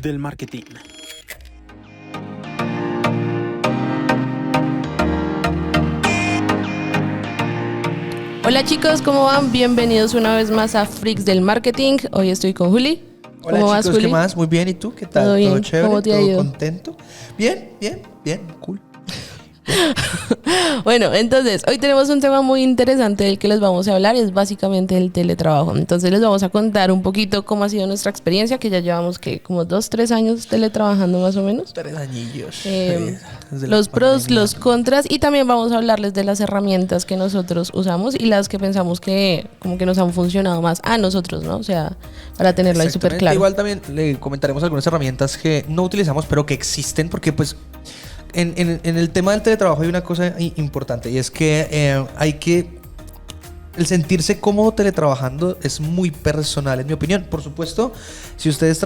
del marketing. Hola chicos, ¿cómo van? Bienvenidos una vez más a Freaks del Marketing. Hoy estoy con Juli. Hola ¿Cómo chicos, vas, Juli? ¿qué más? Muy bien, ¿y tú? ¿Qué tal? ¿Todo bien? ¿Todo chévere? ¿Cómo te ha ¿Todo ido? contento? Bien, cool. Bueno, entonces, hoy tenemos un tema muy interesante del que les vamos a hablar, es básicamente el teletrabajo. Entonces les vamos a contar un poquito cómo ha sido nuestra experiencia, que ya llevamos como 2-3 años teletrabajando más o menos. 3 añillos. Los pros, los contras, y también vamos a hablarles de las herramientas que nosotros usamos y las que pensamos que como que nos han funcionado más a nosotros, ¿no? O sea, para tenerlo ahí súper claro. Igual también le comentaremos algunas herramientas que no utilizamos, pero que existen, porque pues en el tema del teletrabajo hay una cosa importante, y es que el sentirse cómodo teletrabajando es muy personal, en mi opinión. Por supuesto, si ustedes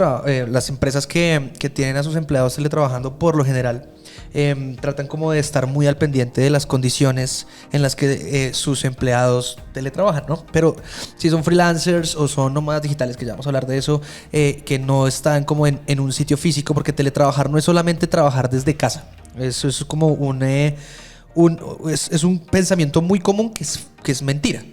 las empresas que tienen a sus empleados teletrabajando, por lo general tratan como de estar muy al pendiente de las condiciones en las que sus empleados teletrabajan, ¿no? Pero si son freelancers o son nómadas digitales, que ya vamos a hablar de eso, que no están como en un sitio físico, porque teletrabajar no es solamente trabajar desde casa. Eso es como es un pensamiento muy común que es mentira.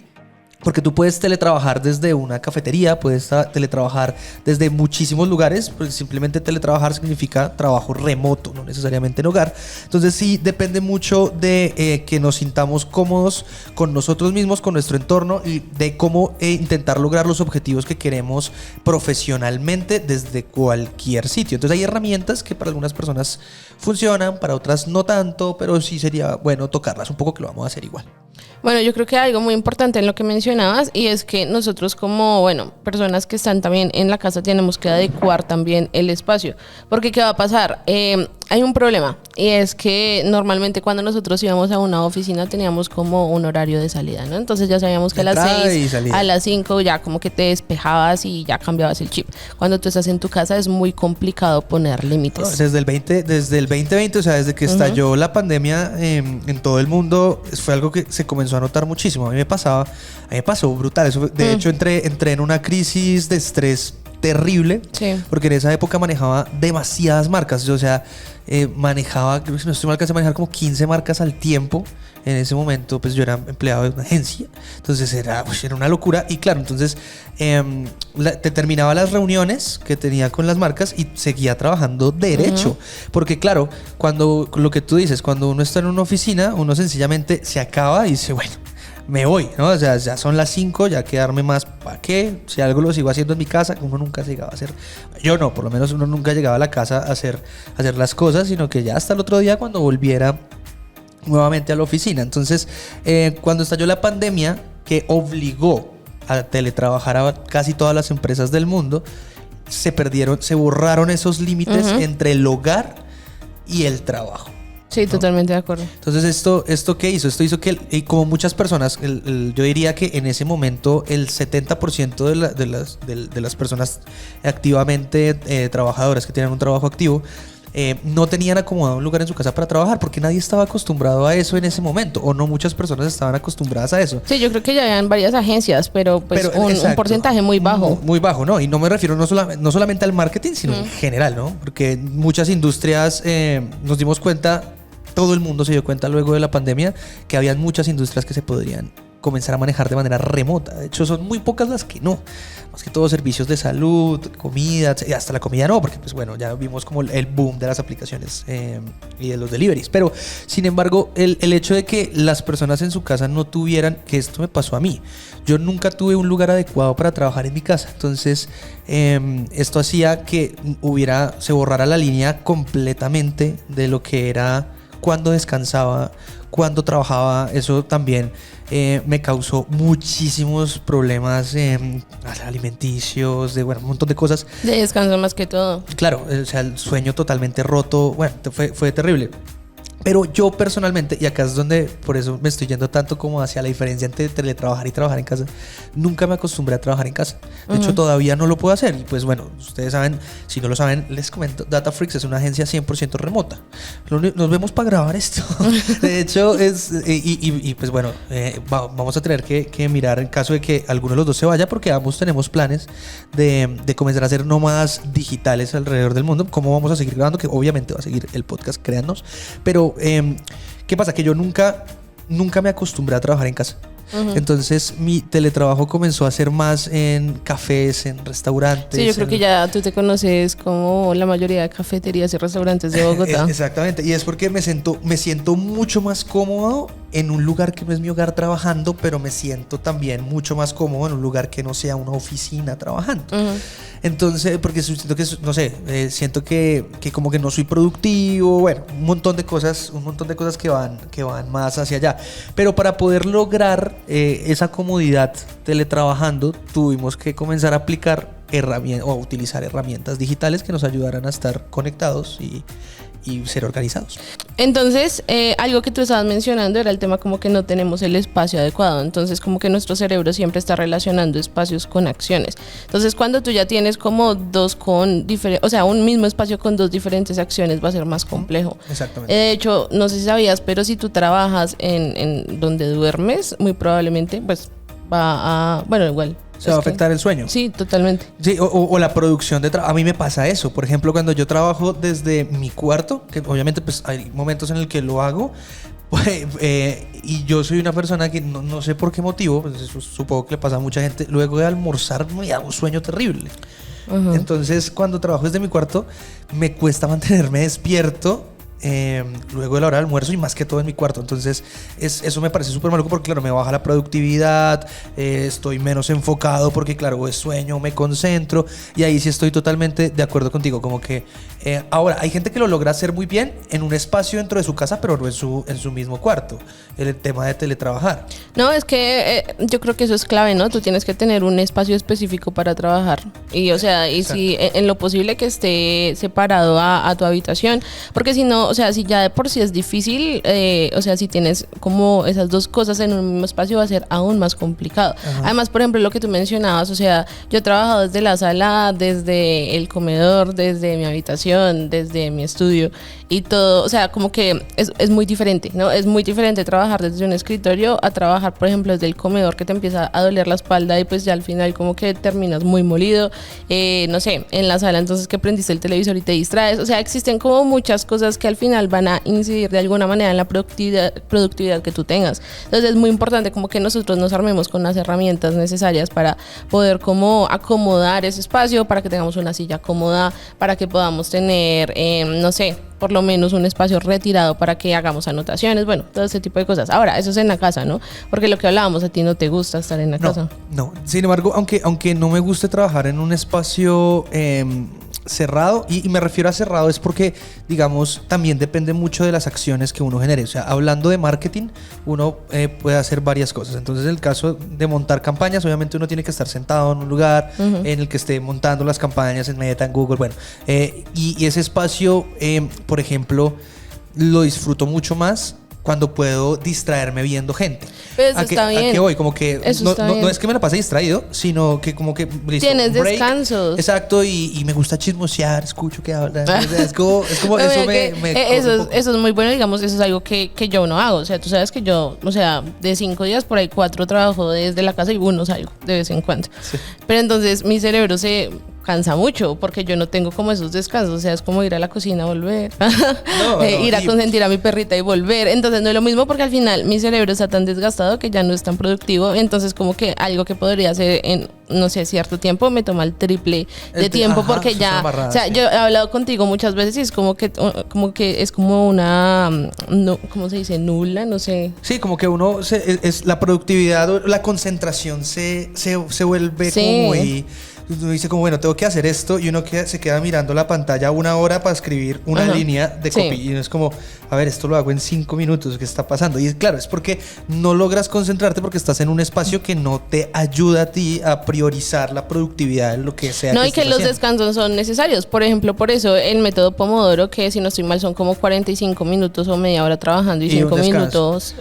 Porque tú puedes teletrabajar desde una cafetería, puedes teletrabajar desde muchísimos lugares, pues simplemente teletrabajar significa trabajo remoto, no necesariamente en hogar. Entonces sí depende mucho de que nos sintamos cómodos con nosotros mismos, con nuestro entorno, y de cómo intentar lograr los objetivos que queremos profesionalmente desde cualquier sitio. Entonces hay herramientas que para algunas personas funcionan, para otras no tanto, pero sí sería bueno tocarlas un poco, que lo vamos a hacer igual. Bueno, yo creo que hay algo muy importante en lo que mencionabas, y es que nosotros como, personas que están también en la casa tenemos que adecuar también el espacio. Porque ¿qué va a pasar? Hay un problema, y es que normalmente cuando nosotros íbamos a una oficina teníamos como un horario de salida, ¿no? Entonces ya sabíamos que a las 6, a las 5 ya como que te despejabas y ya cambiabas el chip. Cuando tú estás en tu casa es muy complicado poner límites. No, desde el 2020, o sea, desde que estalló la pandemia en todo el mundo, fue algo que se comenzó a notar muchísimo. A mí me pasó brutal. Eso, de hecho, entré en una crisis de estrés terrible, sí, porque en esa época manejaba demasiadas marcas. O sea, manejaba, creo que si no estoy mal, alcancé a manejar como 15 marcas al tiempo. En ese momento, pues yo era empleado de una agencia, entonces era una locura. Y claro, entonces te terminaba las reuniones que tenía con las marcas y seguía trabajando derecho. Porque claro, cuando lo que tú dices, cuando uno está en una oficina, uno sencillamente se acaba y dice, bueno, me voy, ¿no? O sea, ya son las 5, ya quedarme más, ¿para qué? Si algo lo sigo haciendo en mi casa, uno nunca llegaba a hacer, yo no, por lo menos uno nunca llegaba a la casa a hacer las cosas, sino que ya hasta el otro día cuando volviera nuevamente a la oficina. Entonces, cuando estalló la pandemia, que obligó a teletrabajar a casi todas las empresas del mundo, se borraron esos límites entre el hogar y el trabajo. Sí, ¿no? Totalmente de acuerdo. Entonces, ¿esto qué hizo? Esto hizo que, como muchas personas, yo diría que en ese momento el 70% de las personas activamente trabajadoras que tienen un trabajo activo, no tenían acomodado un lugar en su casa para trabajar, porque nadie estaba acostumbrado a eso en ese momento, o no muchas personas estaban acostumbradas a eso. Sí, yo creo que ya habían varias agencias, pero un porcentaje muy bajo. Muy bajo, ¿no? Y no me refiero no solamente al marketing, sino en general, ¿no? Porque muchas industrias nos dimos cuenta, todo el mundo se dio cuenta luego de la pandemia, que habían muchas industrias que se podrían comenzar a manejar de manera remota. De hecho, son muy pocas las que no. Más que todo servicios de salud, comida, y hasta la comida no, porque pues bueno, ya vimos como el boom de las aplicaciones y de los deliveries. Pero, sin embargo, el hecho de que las personas en su casa no tuvieran, que esto me pasó a mí. Yo nunca tuve un lugar adecuado para trabajar en mi casa. Entonces, esto hacía que se borrara la línea completamente de lo que era cuando descansaba, cuando trabajaba. Eso también me causó muchísimos problemas alimenticios, un montón de cosas. De descanso más que todo. Claro, o sea, el sueño totalmente roto. Bueno, fue terrible. Pero yo personalmente, y acá es donde por eso me estoy yendo tanto como hacia la diferencia entre teletrabajar y trabajar en casa, nunca me acostumbré a trabajar en casa. De hecho, todavía no lo puedo hacer. Y pues bueno, ustedes saben, si no lo saben, les comento, DataFreaks es una agencia 100% remota. Nos vemos para grabar esto. De hecho, pues bueno, vamos a tener que mirar en caso de que alguno de los dos se vaya, porque ambos tenemos planes de comenzar a hacer nómadas digitales alrededor del mundo. ¿Cómo vamos a seguir grabando? Que obviamente va a seguir el podcast, créannos. Pero ¿qué pasa? Que yo nunca me acostumbré a trabajar en casa. Entonces mi teletrabajo comenzó a ser más en cafés, en restaurantes. Sí, yo creo que ya tú te conoces como la mayoría de cafeterías y restaurantes de Bogotá. Exactamente, y es porque me siento mucho más cómodo en un lugar que no es mi hogar trabajando, pero me siento también mucho más cómodo en un lugar que no sea una oficina trabajando. Entonces, porque siento que, no sé, siento que como que no soy productivo, bueno, un montón de cosas que van más hacia allá. Pero para poder lograr esa comodidad teletrabajando, tuvimos que comenzar a aplicar o utilizar herramientas digitales que nos ayudaran a estar conectados y ser organizados. Entonces, algo que tú estabas mencionando era el tema como que no tenemos el espacio adecuado. Entonces, como que nuestro cerebro siempre está relacionando espacios con acciones. Entonces, cuando tú ya tienes como un mismo espacio con dos diferentes acciones, va a ser más complejo. Exactamente. De hecho, no sé si sabías, pero si tú trabajas en donde duermes, muy probablemente, pues igual. Se va a afectar el sueño. Sí, totalmente. Sí, o la producción de trabajo. A mí me pasa eso. Por ejemplo, cuando yo trabajo desde mi cuarto, que obviamente pues hay momentos en el que lo hago, pues, y yo soy una persona que no sé por qué motivo, pues eso supongo que le pasa a mucha gente, luego de almorzar me da un sueño terrible. Entonces, cuando trabajo desde mi cuarto, me cuesta mantenerme despierto luego de la hora de almuerzo, y más que todo en mi cuarto. Entonces eso me parece súper maluco, porque claro, me baja la productividad, estoy menos enfocado porque claro, es sueño, me concentro, y ahí sí estoy totalmente de acuerdo contigo. Como que ahora hay gente que lo logra hacer muy bien en un espacio dentro de su casa, pero no en su mismo cuarto, el tema de teletrabajar. No, es que yo creo que eso es clave, ¿no? Tú tienes que tener un espacio específico para trabajar, y o sea, y si en lo posible que esté separado a tu habitación, porque si no, o sea, si ya de por sí es difícil, o sea, si tienes como esas dos cosas en un mismo espacio, va a ser aún más complicado. Además, por ejemplo, lo que tú mencionabas, o sea, yo he trabajado desde la sala, desde el comedor, desde mi habitación, desde mi estudio y todo, o sea, como que es muy diferente, ¿no? Es muy diferente trabajar desde un escritorio a trabajar, por ejemplo, desde el comedor, que te empieza a doler la espalda y pues ya al final como que terminas muy molido, no sé, en la sala entonces que prendiste el televisor y te distraes, o sea, existen como muchas cosas que al final van a incidir de alguna manera en la productividad que tú tengas. Entonces es muy importante como que nosotros nos armemos con las herramientas necesarias para poder como acomodar ese espacio, para que tengamos una silla cómoda, para que podamos tener, no sé, por lo menos un espacio retirado para que hagamos anotaciones, bueno, todo ese tipo de cosas. Ahora, eso es en la casa, ¿no? Porque lo que hablábamos, a ti no te gusta estar en la casa. No. Sin embargo, aunque no me guste trabajar en un espacio cerrado, y me refiero a cerrado es porque, digamos, también depende mucho de las acciones que uno genere. O sea, hablando de marketing, uno puede hacer varias cosas. Entonces, en el caso de montar campañas, obviamente uno tiene que estar sentado en un lugar en el que esté montando las campañas, en Meta, en Google, bueno. Y ese espacio, por ejemplo, lo disfruto mucho más cuando puedo distraerme viendo gente. Pero eso está bien. ¿A qué voy? Como que no es que me la pase distraído, sino que como que listo, tienes descansos. Exacto, y me gusta chismosear, escucho que hablan. Es como eso eso es muy bueno, digamos, eso es algo que yo no hago. O sea, tú sabes que yo, o sea, de 5 días por ahí 4 trabajo desde la casa y 1 salgo de vez en cuando. Sí. Pero entonces mi cerebro se cansa mucho porque yo no tengo como esos descansos, o sea, es como ir a la cocina, volver, ir a consentir a mi perrita y volver. Entonces no es lo mismo, porque al final mi cerebro está tan desgastado que ya no es tan productivo. Entonces como que algo que podría hacer en, no sé, cierto tiempo me toma el triple de tiempo, porque ya, o sea, yo he hablado contigo muchas veces y es como que es como una, no, ¿cómo se dice? Nula, no sé. Sí, como que uno es la productividad, la concentración se vuelve como muy... uno dice como, bueno, tengo que hacer esto, y uno se queda mirando la pantalla 1 hora para escribir una línea de copy, y uno es como, a ver, esto lo hago en 5 minutos, ¿qué está pasando? Y claro, es porque no logras concentrarte porque estás en un espacio que no te ayuda a ti a priorizar la productividad de lo que sea. No, y que los descansos son necesarios. Por ejemplo, por eso el método Pomodoro, que si no estoy mal son como 45 minutos o media hora trabajando y 5 minutos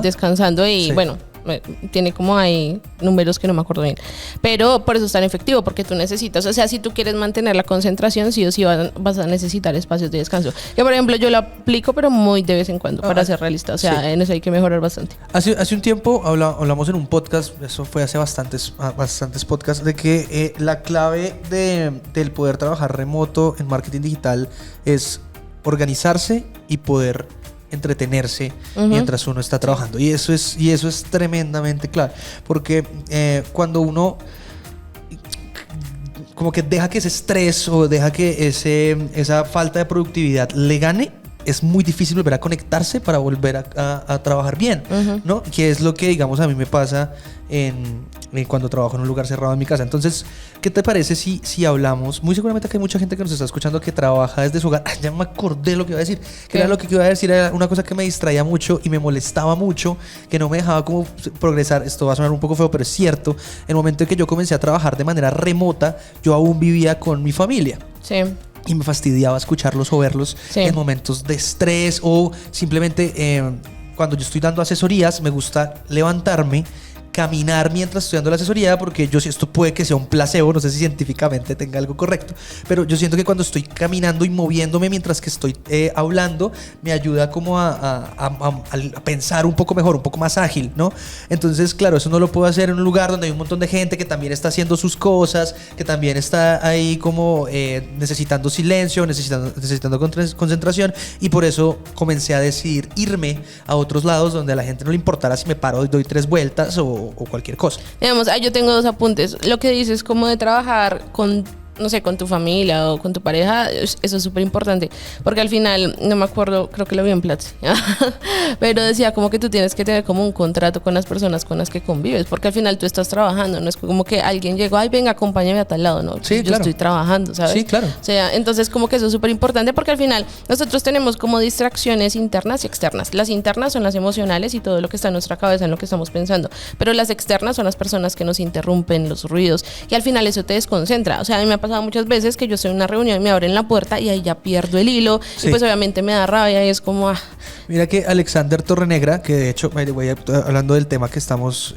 descansando, y bueno, tiene como hay números que no me acuerdo bien, pero por eso es tan efectivo, porque tú necesitas, o sea, si tú quieres mantener la concentración, sí o sí vas a necesitar espacios de descanso, que por ejemplo yo lo aplico pero muy de vez en cuando, para ser realista, o sea, en eso hay que mejorar bastante. Hace un tiempo hablamos en un podcast, eso fue hace bastantes podcasts, de que la clave del poder trabajar remoto en marketing digital es organizarse y poder entretenerse mientras uno está trabajando, y eso es tremendamente clave, porque cuando uno como que deja que ese estrés o deja que esa falta de productividad le gane, es muy difícil volver a conectarse para volver a trabajar bien, ¿no? Que es lo que, digamos, a mí me pasa cuando trabajo en un lugar cerrado en mi casa. Entonces, ¿qué te parece si hablamos? Muy seguramente que hay mucha gente que nos está escuchando que trabaja desde su hogar. Ya me acordé lo que iba a decir. Que era lo que iba a decir, era una cosa que me distraía mucho y me molestaba mucho, que no me dejaba como progresar. Esto va a sonar un poco feo, pero es cierto. En el momento en que yo comencé a trabajar de manera remota, yo aún vivía con mi familia. Sí. Y me fastidiaba escucharlos o verlos en momentos de estrés, o simplemente cuando yo estoy dando asesorías, me gusta levantarme, caminar mientras estoy dando la asesoría, porque esto puede que sea un placebo, no sé si científicamente tenga algo correcto, pero yo siento que cuando estoy caminando y moviéndome mientras que estoy hablando, me ayuda como a pensar un poco mejor, un poco más ágil, ¿no? Entonces, claro, eso no lo puedo hacer en un lugar donde hay un montón de gente que también está haciendo sus cosas, que también está ahí como necesitando silencio, necesitando concentración, y por eso comencé a decidir irme a otros lados donde a la gente no le importara si me paro y doy 3 vueltas o cualquier cosa. Digamos, yo tengo 2 apuntes. Lo que dices como de trabajar con, no sé, con tu familia o con tu pareja, eso es súper importante, porque al final, no me acuerdo, creo que lo vi en Platzi, pero decía como que tú tienes que tener como un contrato con las personas con las que convives, porque al final tú estás trabajando, no es como que alguien llegó, ay, venga, acompáñame a tal lado, no, sí, yo claro. estoy trabajando, ¿sabes? Sí, claro. O sea, entonces como que eso es súper importante, porque al final nosotros tenemos como distracciones internas y externas. Las internas son las emocionales y todo lo que está en nuestra cabeza, en lo que estamos pensando, pero las externas son las personas que nos interrumpen, los ruidos, y al final eso te desconcentra. O sea, a mí me ha pasado muchas veces que yo estoy en una reunión y me abren la puerta y ahí ya pierdo el hilo, y pues obviamente me da rabia y es como Mira que Alexander Torrenegra, que de hecho, hablando del tema que estamos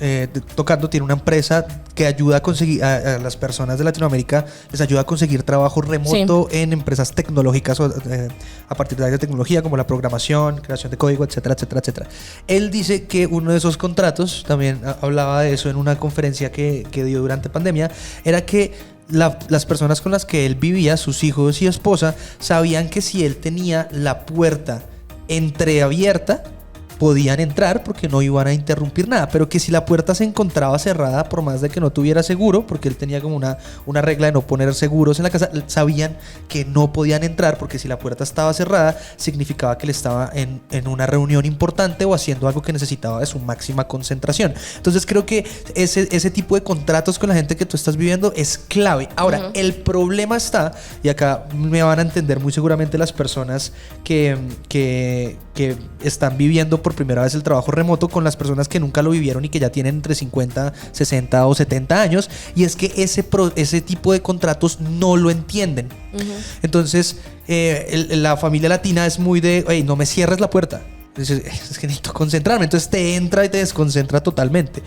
tocando, tiene una empresa que ayuda a conseguir a las personas de Latinoamérica, les ayuda a conseguir trabajo remoto en empresas tecnológicas a partir de la tecnología, como la programación, creación de código, etcétera, etcétera, etcétera. Él dice que uno de esos contratos, también hablaba de eso en una conferencia que dio durante pandemia, era que las personas con las que él vivía, sus hijos y esposa, sabían que si él tenía la puerta entreabierta, podían entrar porque no iban a interrumpir nada, pero que si la puerta se encontraba cerrada, por más de que no tuviera seguro, porque él tenía como una regla de no poner seguros en la casa, sabían que no podían entrar, porque si la puerta estaba cerrada significaba que él estaba en una reunión importante o haciendo algo que necesitaba de su máxima concentración. Entonces creo que ese tipo de contratos con la gente que tú estás viviendo es clave. Ahora, el problema está, y acá me van a entender muy seguramente las personas que están viviendo por primera vez el trabajo remoto, con las personas que nunca lo vivieron y que ya tienen entre 50, 60 o 70 años, y es que ese tipo de contratos no lo entienden. Entonces la familia latina es muy de, hey, no me cierres la puerta, es que necesito concentrarme, entonces te entra y te desconcentra totalmente.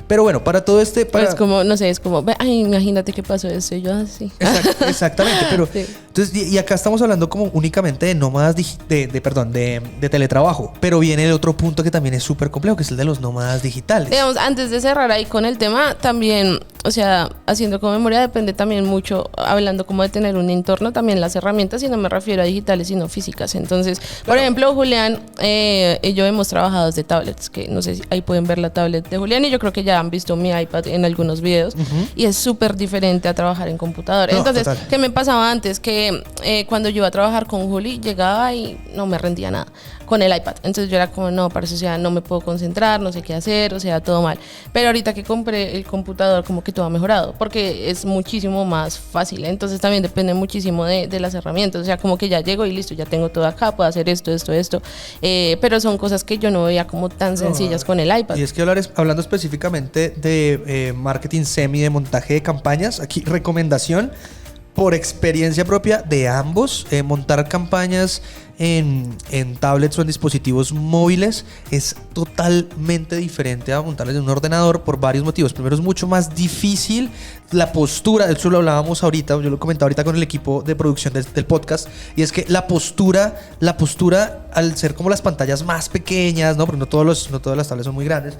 Pero bueno, para todo es como, no sé, es como, ay, imagínate qué pasó eso y yo así. Exactamente, pero entonces, y acá estamos hablando como únicamente de nómadas de teletrabajo, pero viene el otro punto que también es súper complejo, que es el de los nómadas digitales. Digamos, antes de cerrar ahí con el tema, también, o sea, haciendo como memoria, depende también mucho, hablando como de tener un entorno, también las herramientas, y no me refiero a digitales, sino físicas. Entonces, por ejemplo, Julián y yo hemos trabajado desde tablets, que no sé si ahí pueden ver la tablet de Julián, y yo creo que ya han visto mi iPad en algunos videos, y es súper diferente a trabajar en computador. Entonces, ¿qué me pasaba antes? Que que cuando yo iba a trabajar con Juli, llegaba y no me rendía nada con el iPad. Entonces yo era como, no, parece, o sea, no me puedo concentrar, no sé qué hacer, o sea, todo mal. Pero ahorita que compré el computador, como que todo ha mejorado, porque es muchísimo más fácil. Entonces también depende muchísimo de las herramientas. O sea, como que ya llego y listo, ya tengo todo acá, puedo hacer esto. Pero son cosas que yo no veía como tan sencillas con el iPad. Y es que hablando específicamente de marketing semi, de montaje de campañas, aquí recomendación por experiencia propia de ambos, montar campañas en tablets o en dispositivos móviles es totalmente diferente a montarlas en un ordenador por varios motivos. Primero, es mucho más difícil la postura, de hecho lo hablábamos ahorita, yo lo comentaba ahorita con el equipo de producción del podcast, y es que la postura al ser como las pantallas más pequeñas, ¿no? Porque no todas las tablets son muy grandes,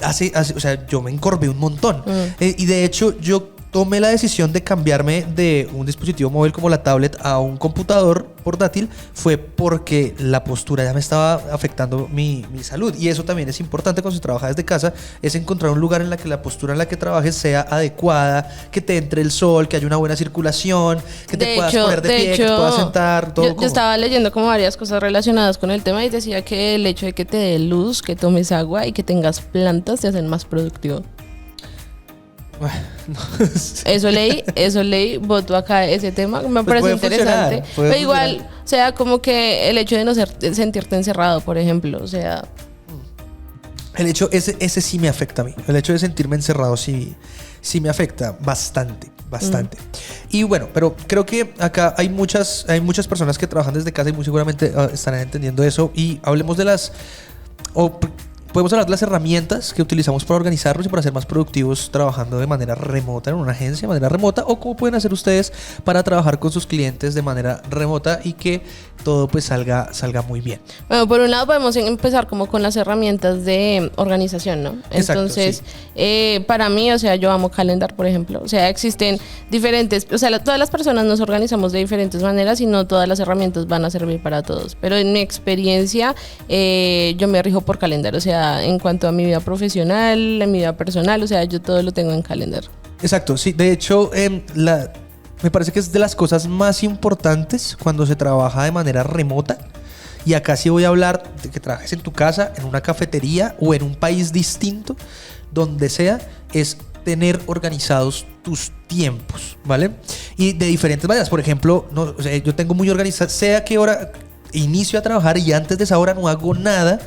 o sea, yo me encorvé un montón. Y de hecho yo tomé la decisión de cambiarme de un dispositivo móvil como la tablet a un computador portátil fue porque la postura ya me estaba afectando mi salud. Y eso también es importante cuando se trabaja desde casa, es encontrar un lugar en la que la postura en la que trabajes sea adecuada, que te entre el sol, que haya una buena circulación, que te puedas poner de pie, que te puedas sentar. Todo yo estaba leyendo como varias cosas relacionadas con el tema y decía que el hecho de que te dé luz, que tomes agua y que tengas plantas te hacen más productivo. Bueno, no. Eso leí, voto acá ese tema, me parece interesante. Pero igual, o sea, como que el hecho de no sentirte encerrado, por ejemplo, o sea... El hecho, ese sí me afecta a mí. El hecho de sentirme encerrado sí me afecta bastante. Y bueno, pero creo que acá hay muchas personas que trabajan desde casa y muy seguramente estarán entendiendo eso. Y hablemos de podemos hablar de las herramientas que utilizamos para organizarnos y para ser más productivos trabajando de manera remota en una agencia, de manera remota, o cómo pueden hacer ustedes para trabajar con sus clientes de manera remota y que todo pues salga muy bien. Bueno, por un lado podemos empezar como con las herramientas de organización, ¿no? Exacto, entonces, sí. Para mí, o sea, yo amo Calendar, por ejemplo. O sea, existen diferentes, o sea, todas las personas nos organizamos de diferentes maneras y no todas las herramientas van a servir para todos. Pero en mi experiencia, yo me rijo por Calendar, o sea, en cuanto a mi vida profesional, en mi vida personal, o sea, yo todo lo tengo en Calendar. Exacto, sí. De hecho, me parece que es de las cosas más importantes cuando se trabaja de manera remota. Y acá sí voy a hablar de que trabajes en tu casa, en una cafetería o en un país distinto, donde sea, es tener organizados tus tiempos, ¿vale? Y de diferentes maneras. Por ejemplo, no, o sea, yo tengo muy organizado, sé a qué hora inicio a trabajar y antes de esa hora no hago nada.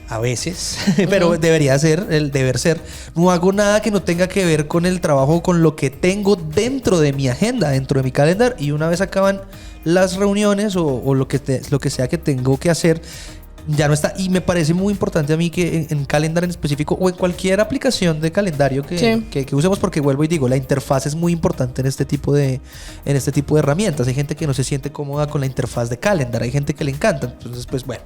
A veces, pero debería ser, el deber ser. No hago nada que no tenga que ver con el trabajo, con lo que tengo dentro de mi agenda, dentro de mi calendar. Y una vez acaban las reuniones o lo que sea que tengo que hacer, ya no está. Y me parece muy importante a mí que en Calendar en específico o en cualquier aplicación de calendario que usemos, porque vuelvo y digo, la interfaz es muy importante en este tipo de herramientas. Hay gente que no se siente cómoda con la interfaz de Calendar, hay gente que le encanta. Entonces, pues bueno,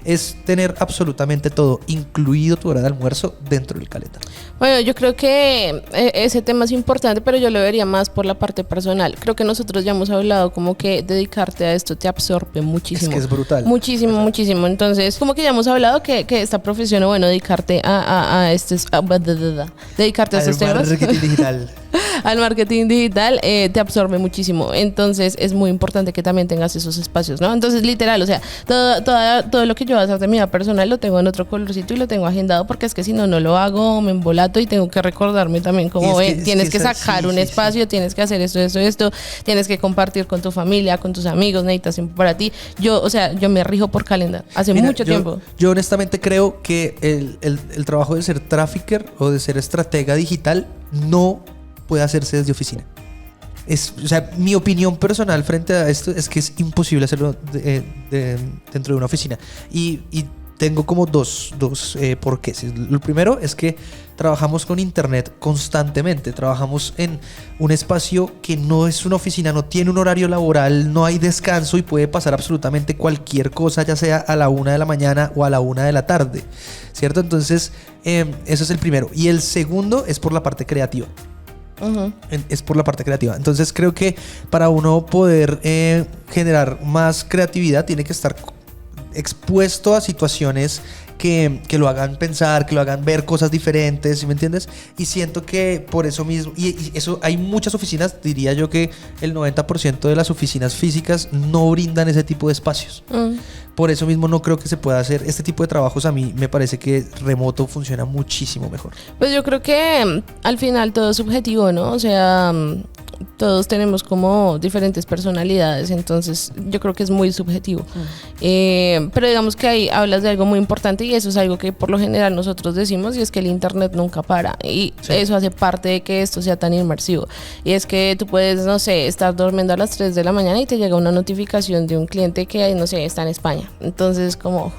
es tener absolutamente todo, incluido tu hora de almuerzo, dentro del Calendar. Bueno, yo creo que ese tema es importante, pero yo lo vería más por la parte personal. Creo que nosotros ya hemos hablado como que dedicarte a esto te absorbe muchísimo. Es que es brutal. Muchísimo. Entonces, como que ya hemos hablado que esta profesión, o bueno, dedicarte dedicarte a estos temas. Marketing digital. Al marketing digital te absorbe muchísimo. Entonces es muy importante que también tengas esos espacios, ¿no? Entonces, literal, o sea, todo lo que yo voy a hacer de mi vida personal lo tengo en otro colorcito y lo tengo agendado, porque es que si no lo hago, me embolato y tengo que recordarme también como tienes que sacar un espacio, tienes que hacer esto, tienes que compartir con tu familia, con tus amigos, necesitas tiempo para ti. Yo me rijo por Calendar hace mucho tiempo. Yo honestamente creo que el trabajo de ser trafficker o de ser estratega digital no puede hacerse desde oficina. O sea, mi opinión personal frente a esto es que es imposible hacerlo dentro de una oficina. Y tengo como dos porqués. Lo primero es que trabajamos con internet constantemente. Trabajamos en un espacio que no es una oficina, no tiene un horario laboral, no hay descanso y puede pasar absolutamente cualquier cosa, ya sea a la 1 de la mañana o a la 1 de la tarde, ¿cierto? Entonces, eso es el primero. Y el segundo es por la parte creativa. Es por la parte creativa. Entonces creo que para uno poder generar más creatividad tiene que estar expuesto a situaciones que lo hagan pensar, que lo hagan ver cosas diferentes, ¿sí me entiendes? Y siento que por eso mismo, y eso hay muchas oficinas, diría yo que el 90% de las oficinas físicas no brindan ese tipo de espacios. Por eso mismo no creo que se pueda hacer este tipo de trabajos. A mí me parece que remoto funciona muchísimo mejor. Pues yo creo que al final todo es subjetivo, ¿no? O sea, todos tenemos como diferentes personalidades, entonces yo creo que es muy subjetivo. Pero digamos que ahí hablas de algo muy importante y eso es algo que por lo general nosotros decimos, y es que el internet nunca para, y eso hace parte de que esto sea tan inmersivo. Y es que tú puedes, no sé, estar durmiendo a las 3 de la mañana y te llega una notificación de un cliente que, no sé, está en España. Entonces, como,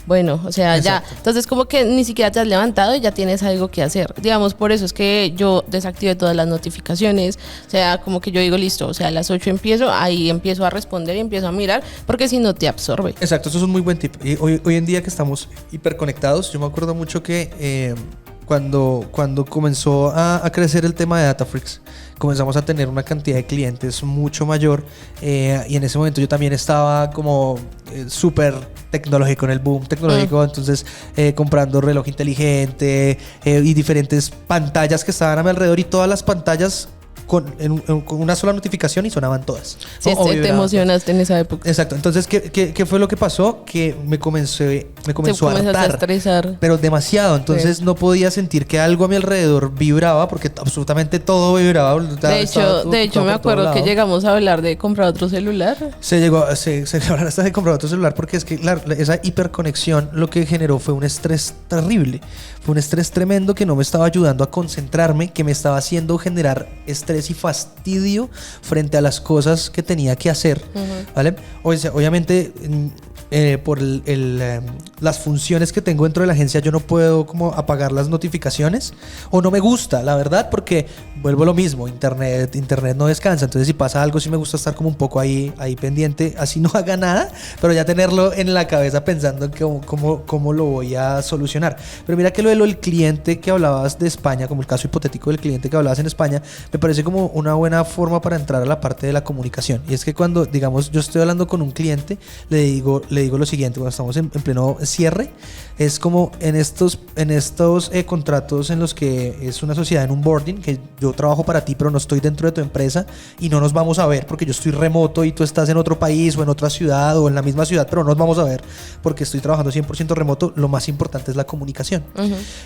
bueno, o sea, Exacto. ya. Entonces, como que ni siquiera te has levantado y ya tienes algo que hacer. Digamos, por eso es que yo desactivé todas las notificaciones. O sea, como que yo digo, listo, o sea, a las 8 ahí empiezo a responder y empiezo a mirar, porque si no te absorbe. Exacto, eso es un muy buen tip. Y hoy en día que estamos hiperconectados, yo me acuerdo mucho que cuando comenzó a crecer el tema de Datafreaks, comenzamos a tener una cantidad de clientes mucho mayor, y en ese momento yo también estaba como súper tecnológico, en el boom tecnológico, entonces comprando reloj inteligente y diferentes pantallas que estaban a mi alrededor, y todas las pantallas con una sola notificación y sonaban todas. Sí, te emocionaste en esa época. Exacto. Entonces, ¿qué fue lo que pasó? Que me comenzó a hartar, a estresar. pero demasiado. Entonces no podía sentir que algo a mi alrededor vibraba, porque absolutamente todo vibraba. De hecho me acuerdo que llegamos a hablar de comprar otro celular. Se llegó a hablar hasta de comprar otro celular, porque es que esa hiperconexión lo que generó fue un estrés terrible. Fue un estrés tremendo que no me estaba ayudando a concentrarme, que me estaba haciendo generar estrés y fastidio frente a las cosas que tenía que hacer, ¿vale? O sea, obviamente, por las funciones que tengo dentro de la agencia, yo no puedo como apagar las notificaciones, o no me gusta, la verdad, porque vuelvo a lo mismo, internet no descansa. Entonces, si pasa algo, sí me gusta estar como un poco ahí pendiente, así no haga nada, pero ya tenerlo en la cabeza pensando en cómo lo voy a solucionar. Pero mira que lo del cliente que hablabas de España, como el caso hipotético del cliente que hablabas en España, me parece como una buena forma para entrar a la parte de la comunicación. Y es que cuando, digamos, yo estoy hablando con un cliente, le digo lo siguiente, cuando estamos en pleno cierre, es como en estos contratos en los que es una sociedad en un boarding, que yo trabajo para ti pero no estoy dentro de tu empresa y no nos vamos a ver porque yo estoy remoto y tú estás en otro país o en otra ciudad o en la misma ciudad, pero no nos vamos a ver porque estoy trabajando 100% remoto. Lo más importante es la comunicación.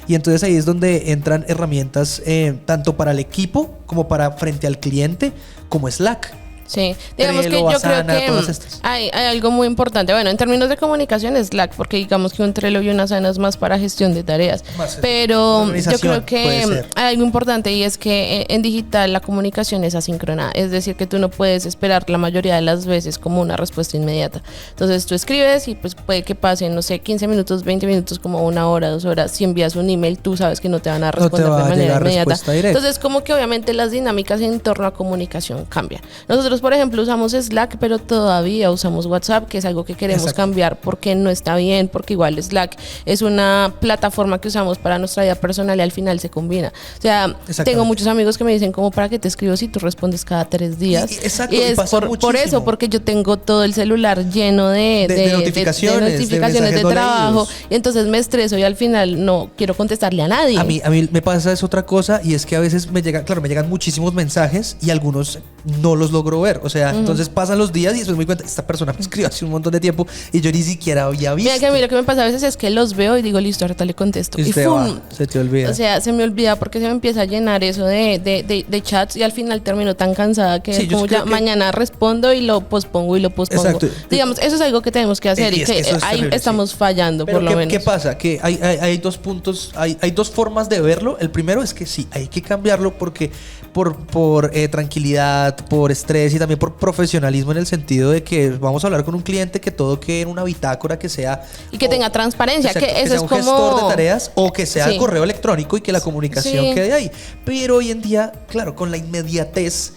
Y entonces ahí es donde entran herramientas tanto para el equipo como para frente al cliente, como Slack. Sí, digamos Trello, que yo Asana, creo que hay algo muy importante. Bueno, en términos de comunicación, Slack, porque digamos que un Trello y una Asana es más para gestión de tareas. Pero yo creo que hay algo importante, y es que en digital la comunicación es asíncrona. Es decir, que tú no puedes esperar la mayoría de las veces como una respuesta inmediata. Entonces tú escribes y pues puede que pasen, no sé, 15 minutos, 20 minutos, como 1 hora, 2 horas. Si envías un email, tú sabes que no te van a responder de manera inmediata. Entonces, como que obviamente las dinámicas en torno a comunicación cambian. Nosotros, por ejemplo, usamos Slack, pero todavía usamos WhatsApp, que es algo que queremos cambiar porque no está bien, porque igual Slack es una plataforma que usamos para nuestra vida personal y al final se combina. O sea, tengo muchos amigos que me dicen, como, ¿para qué te escribo si tú respondes cada 3 días? Y es por eso, porque yo tengo todo el celular lleno de notificaciones de trabajo, y entonces me estreso y al final no quiero contestarle a nadie. A mí me pasa es otra cosa, y es que a veces me llegan muchísimos mensajes y algunos no los logro ver. O sea, entonces pasan los días y después me doy cuenta, esta persona me escribió hace un montón de tiempo y yo ni siquiera había visto. Mira que a mí lo que me pasa a veces es que los veo y digo, listo, ahorita le contesto. Y ¡fum! Se te olvida. O sea, se me olvida porque se me empieza a llenar eso de chats, y al final termino tan cansada que como ya mañana respondo y lo pospongo. Exacto. Digamos, eso es algo que tenemos que hacer, y que ahí terrible, estamos fallando. Pero por lo menos. ¿Qué pasa? Que hay 2 puntos, hay 2 formas de verlo. El primero es que sí, hay que cambiarlo porque por tranquilidad, por estrés y también por profesionalismo, en el sentido de que vamos a hablar con un cliente, que todo quede en una bitácora, que sea y que tenga transparencia, exacto, que eso sea es un como gestor de tareas, o que sea el correo electrónico y que la comunicación quede ahí. Pero hoy en día, claro, con la inmediatez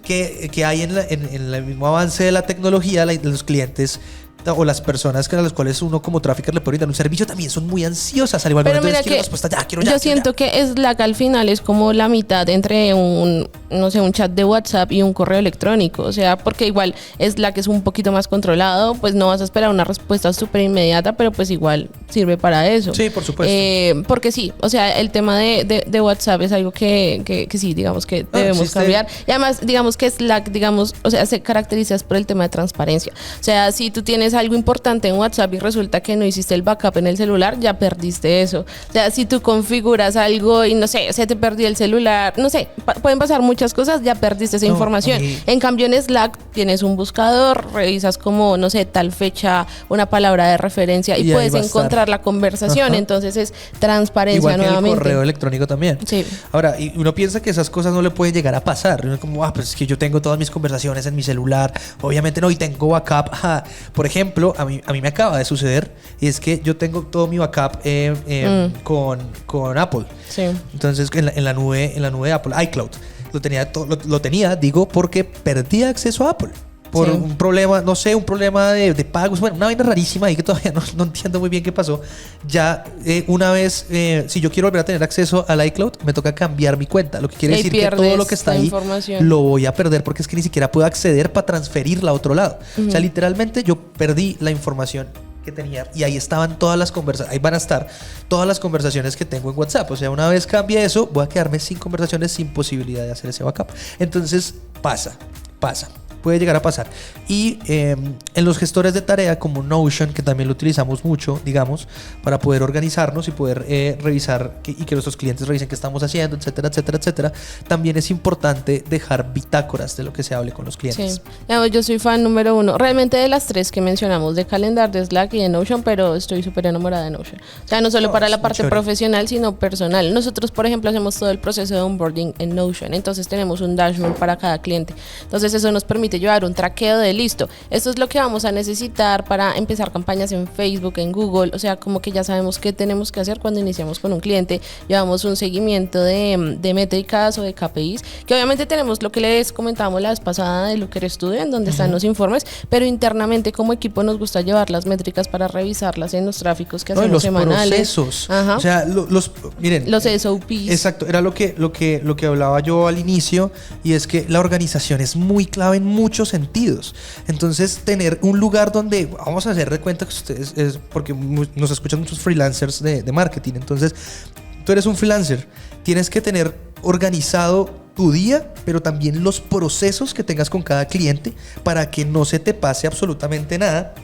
que hay en el mismo avance de la tecnología, los clientes o las personas a las cuales uno como trafficker le puede brindar un servicio también son muy ansiosas, al igual que Pero mira quiero que respuesta ya, quiero ya. yo siento que Slack al final es como la mitad entre un, no sé, un chat de WhatsApp y un correo electrónico. O sea, porque igual Slack es un poquito más controlado, pues no vas a esperar una respuesta súper inmediata, pero pues igual sirve para eso. Sí, por supuesto. Porque sí, o sea, el tema de WhatsApp es algo que sí, digamos que debemos cambiar. Y además, digamos que Slack, digamos, o sea, se caracteriza por el tema de transparencia. O sea, si tú tienes algo importante en WhatsApp y resulta que no hiciste el backup en el celular, ya perdiste eso. O sea, si tú configuras algo y no sé, se te perdió el celular, no sé, pueden pasar muchas cosas, ya perdiste esa información. En cambio, en Slack tienes un buscador, revisas como, no sé, tal fecha, una palabra de referencia y puedes encontrar la conversación. Ajá. Entonces es transparencia igual que nuevamente. El correo electrónico también. Sí. Ahora, y uno piensa que esas cosas no le pueden llegar a pasar. Uno como, pues es que yo tengo todas mis conversaciones en mi celular. Obviamente no, y tengo backup. Ajá. Por ejemplo, a mí me acaba de suceder, y es que yo tengo todo mi backup con Apple. Sí. Entonces, en la nube de Apple, iCloud. Lo tenía, digo, porque perdí acceso a Apple. Por un problema, no sé, un problema de pagos. Bueno, una vaina rarísima ahí que todavía no entiendo muy bien qué pasó. Ya una vez, si yo quiero volver a tener acceso al iCloud, me toca cambiar mi cuenta. Lo que quiere decir que todo lo que está ahí lo voy a perder, porque es que ni siquiera puedo acceder para transferirla a otro lado. O sea, literalmente yo perdí la información que tenía, y ahí estaban todas las conversaciones, ahí van a estar todas las conversaciones que tengo en WhatsApp. O sea, una vez cambie eso, voy a quedarme sin conversaciones, sin posibilidad de hacer ese backup. Entonces pasa, puede llegar a pasar. Y en los gestores de tarea como Notion, que también lo utilizamos mucho, digamos, para poder organizarnos y poder revisar y que nuestros clientes revisen qué estamos haciendo, etcétera, etcétera, etcétera, también es importante dejar bitácoras de lo que se hable con los clientes. Sí. Yo soy fan número 1 realmente de las tres que mencionamos, de Calendar, de Slack y de Notion, pero estoy súper enamorada de Notion. O sea, no solo para la parte profesional, sino personal. Nosotros, por ejemplo, hacemos todo el proceso de onboarding en Notion. Entonces tenemos un dashboard para cada cliente. Entonces eso nos permite llevar un traqueo de listo. Esto es lo que vamos a necesitar para empezar campañas en Facebook, en Google. O sea, como que ya sabemos qué tenemos que hacer cuando iniciamos con un cliente. Llevamos un seguimiento de métricas o de KPIs, que obviamente tenemos lo que les comentábamos la vez pasada de Looker Studio, en donde están los informes, pero internamente como equipo nos gusta llevar las métricas para revisarlas en los tráficos que hacemos semanales. Los procesos. O sea, miren. Los SOPs. Exacto, era lo que hablaba yo al inicio, y es que la organización es muy clave en muchos sentidos. Entonces, tener un lugar donde vamos a hacer de cuenta que ustedes, porque nos escuchan muchos freelancers de marketing. Entonces, tú eres un freelancer, tienes que tener organizado tu día, pero también los procesos que tengas con cada cliente para que no se te pase absolutamente nada,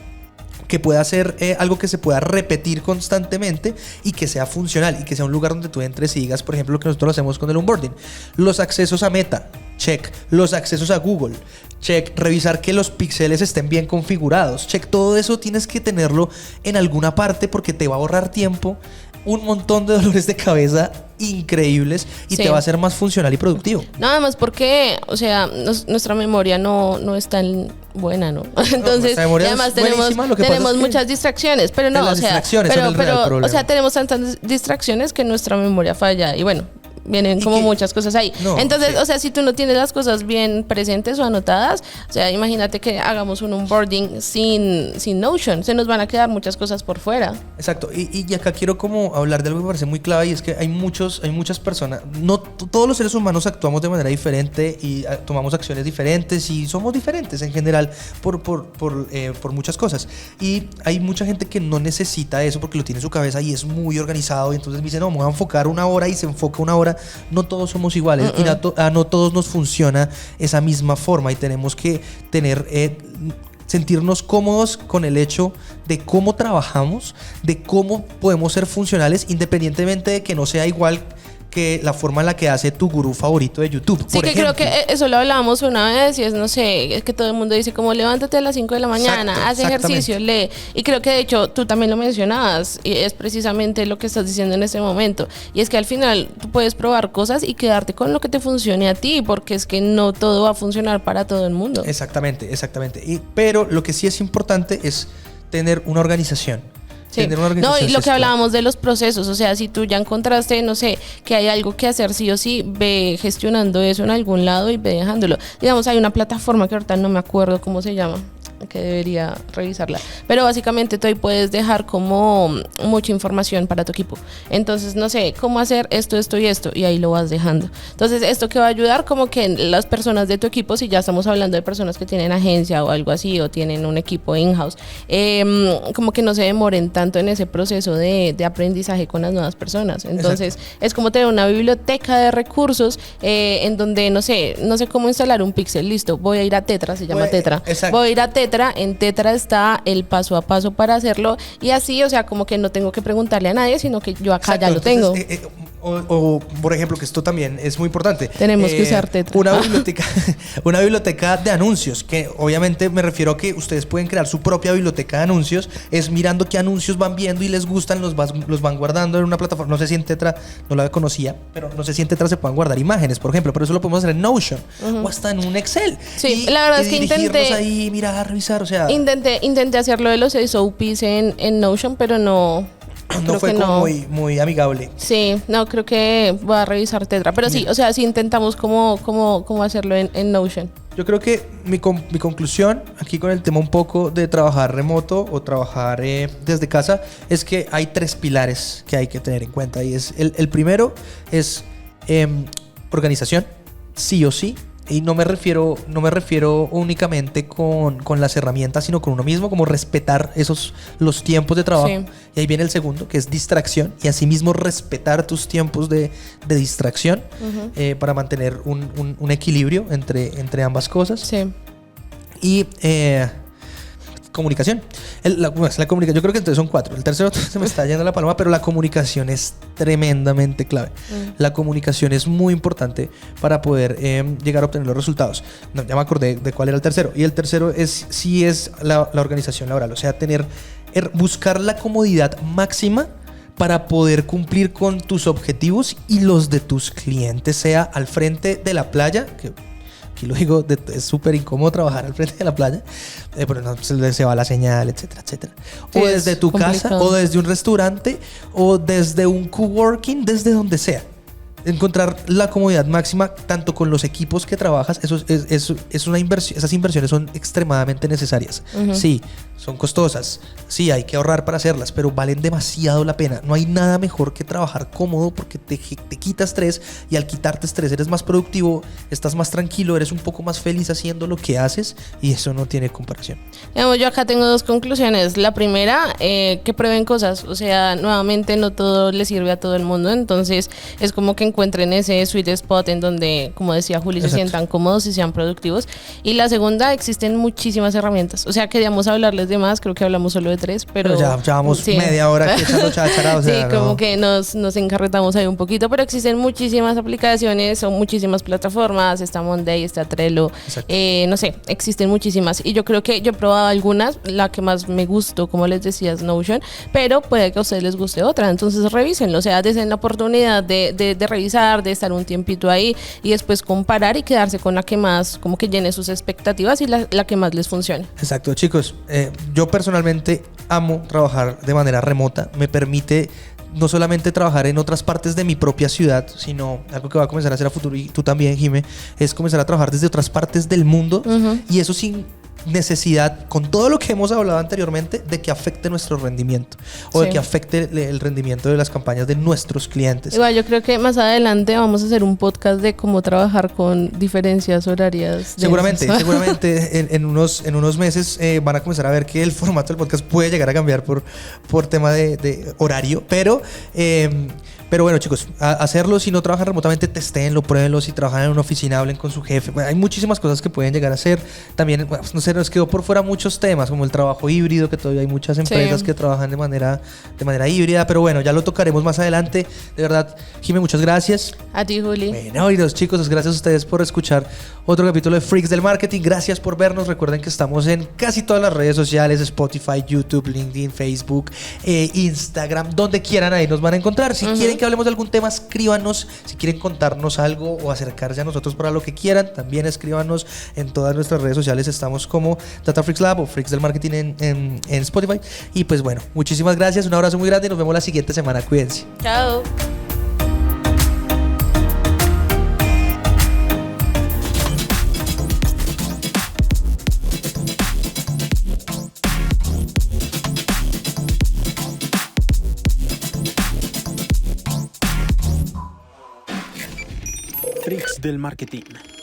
que pueda ser algo que se pueda repetir constantemente y que sea funcional, y que sea un lugar donde tú entres y digas, por ejemplo, lo que nosotros hacemos con el onboarding, los accesos a Meta, check, los accesos a Google, check, revisar que los píxeles estén bien configurados, check, todo eso tienes que tenerlo en alguna parte, porque te va a ahorrar tiempo, un montón de dolores de cabeza increíbles, y te va a hacer más funcional y productivo. Nada más porque, o sea, nuestra memoria no es tan buena, ¿no? Entonces, además tenemos muchas distracciones, pero no, o sea, o sea, tenemos tantas distracciones que nuestra memoria falla, y bueno, vienen como muchas cosas ahí. Entonces, o sea, si tú no tienes las cosas bien presentes o anotadas, o sea, imagínate que hagamos un onboarding sin Notion, se nos van a quedar muchas cosas por fuera. Exacto, y acá quiero como hablar de algo que me parece muy clave, y es que hay muchas personas, no todos los seres humanos actuamos de manera diferente y tomamos acciones diferentes, y somos diferentes en general por muchas cosas, y hay mucha gente que no necesita eso porque lo tiene en su cabeza y es muy organizado, y entonces me dice, no, me voy a enfocar una hora, y se enfoca una hora. No todos somos iguales, y no todos nos funciona esa misma forma, y tenemos que sentirnos cómodos con el hecho de cómo trabajamos, de cómo podemos ser funcionales, independientemente de que no sea igual que la forma en la que hace tu gurú favorito de YouTube. Sí, por ejemplo. Creo que eso lo hablábamos una vez, y es, no sé, es que todo el mundo dice como levántate a las 5 de la mañana, haz ejercicio, lee. Y creo que de hecho tú también lo mencionabas, y es precisamente lo que estás diciendo en este momento. Y es que al final tú puedes probar cosas y quedarte con lo que te funcione a ti, porque es que no todo va a funcionar para todo el mundo. Exactamente. Pero lo que sí es importante es tener una organización. Sí. No, y lo que hablábamos de los procesos, o sea, si tú ya encontraste, no sé, que hay algo que hacer sí o sí, ve gestionando eso en algún lado y ve dejándolo. Digamos, hay una plataforma que ahorita no me acuerdo cómo se llama, que debería revisarla. Pero básicamente tú ahí puedes dejar como mucha información para tu equipo. Entonces, no sé, cómo hacer esto, esto y esto, y ahí lo vas dejando. Entonces, esto que va a ayudar como que las personas de tu equipo, si ya estamos hablando de personas que tienen agencia o algo así, o tienen un equipo in-house, como que no se demoren tanto en ese proceso de aprendizaje con las nuevas personas. Entonces, es como tener una biblioteca de recursos en donde, no sé cómo instalar un pixel. Listo, voy a ir a Tetra, se llama Tetra. Exacto. Voy a ir a Tetra, en Tetra está el paso a paso para hacerlo, y así, o sea, como que no tengo que preguntarle a nadie, sino que yo acá ya lo tengo. O, por ejemplo, que esto también es muy importante. Tenemos que usar Tetra. Una biblioteca de anuncios, que obviamente me refiero a que ustedes pueden crear su propia biblioteca de anuncios, es mirando qué anuncios van viendo y les gustan, los van guardando en una plataforma. No sé si en Tetra, no la conocía, pero no sé si en Tetra se pueden guardar imágenes, por ejemplo, pero eso lo podemos hacer en Notion o hasta en un Excel. Sí, la verdad es que intenté ahí, mirar, revisar, o sea... Intenté hacerlo de los SOPs en Notion, pero no fue como muy amigable. Sí, no, creo que voy a revisar Tetra. Pero sí, o sea, sí intentamos cómo hacerlo en Notion. Yo creo que mi conclusión aquí con el tema un poco de trabajar remoto o trabajar desde casa es que hay 3 pilares que hay que tener en cuenta. Y es el primero es organización, sí o sí. Y no me refiero únicamente con las herramientas, sino con uno mismo, como respetar los tiempos de trabajo. Sí. Y ahí viene el segundo, que es distracción. Y asimismo respetar tus tiempos de distracción para mantener un equilibrio entre ambas cosas. Sí. Y comunicación. La comunicación, yo creo que entonces son 4. El tercero se me está yendo la paloma, pero la comunicación es tremendamente clave. La comunicación es muy importante para poder llegar a obtener los resultados. No, ya me acordé de cuál era el tercero. Y el tercero es la organización laboral. O sea, buscar la comodidad máxima para poder cumplir con tus objetivos y los de tus clientes, sea al frente de la playa, que aquí lo digo, es súper incómodo trabajar al frente de la playa, pero no, se va la señal, etcétera, etcétera. Sí, o desde tu casa, o desde un restaurante, o desde un coworking, desde donde sea. Encontrar la comodidad máxima tanto con los equipos que trabajas, es una inversión. Esas inversiones son extremadamente necesarias. Sí, son costosas. Sí, hay que ahorrar para hacerlas, pero valen demasiado la pena. No hay nada mejor que trabajar cómodo porque te quita estrés, y al quitarte estrés eres más productivo, estás más tranquilo, eres un poco más feliz haciendo lo que haces, y eso no tiene comparación. Yo acá tengo 2 conclusiones. La primera, que prueben cosas. O sea, nuevamente no todo le sirve a todo el mundo, entonces es como que encuentren ese sweet spot en donde, como decía Juli, se sientan cómodos y sean productivos. Y la segunda, existen muchísimas herramientas. O sea, queríamos hablarles de más, creo que hablamos solo de 3, pero ya vamos media hora aquí echando cháchara, o sea, sí, como que nos encarretamos ahí un poquito, pero existen muchísimas aplicaciones o muchísimas plataformas. Está Monday, está Trello, no sé, existen muchísimas, y yo creo que yo he probado algunas. La que más me gustó, como les decía, es Notion, pero puede que a ustedes les guste otra, entonces revísenlo. O sea, dense la oportunidad de revisar, de estar un tiempito ahí y después comparar y quedarse con la que más como que llene sus expectativas y la que más les funcione. Exacto, chicos. Yo personalmente amo trabajar de manera remota. Me permite no solamente trabajar en otras partes de mi propia ciudad, sino algo que va a comenzar a hacer a futuro, y tú también, Jime, es comenzar a trabajar desde otras partes del mundo, y eso sin necesidad, con todo lo que hemos hablado anteriormente, de que afecte nuestro rendimiento o de que afecte el rendimiento de las campañas de nuestros clientes. Igual yo creo que más adelante vamos a hacer un podcast de cómo trabajar con diferencias horarias. Seguramente en unos meses van a comenzar a ver que el formato del podcast puede llegar a cambiar por tema de horario, pero bueno, chicos, hacerlo. Si no trabajan remotamente, testéenlo, pruébenlo. Si trabajan en una oficina, hablen con su jefe. Bueno, hay muchísimas cosas que pueden llegar a hacer. También, bueno, no sé, nos quedó por fuera muchos temas, como el trabajo híbrido, que todavía hay muchas empresas que trabajan de manera híbrida. Pero bueno, ya lo tocaremos más adelante. De verdad, Jimé, muchas gracias. A ti, Juli. Bueno, y los chicos, gracias a ustedes por escuchar otro capítulo de Freaks del Marketing. Gracias por vernos. Recuerden que estamos en casi todas las redes sociales: Spotify, YouTube, LinkedIn, Facebook, Instagram, donde quieran, ahí nos van a encontrar. Si quieren que hablemos de algún tema, escríbanos. Si quieren contarnos algo o acercarse a nosotros para lo que quieran, también escríbanos. En todas nuestras redes sociales estamos como Data Freaks Lab o Freaks del Marketing en Spotify. Y pues bueno, muchísimas gracias, un abrazo muy grande y nos vemos la siguiente semana. Cuídense. Chao. del marketing.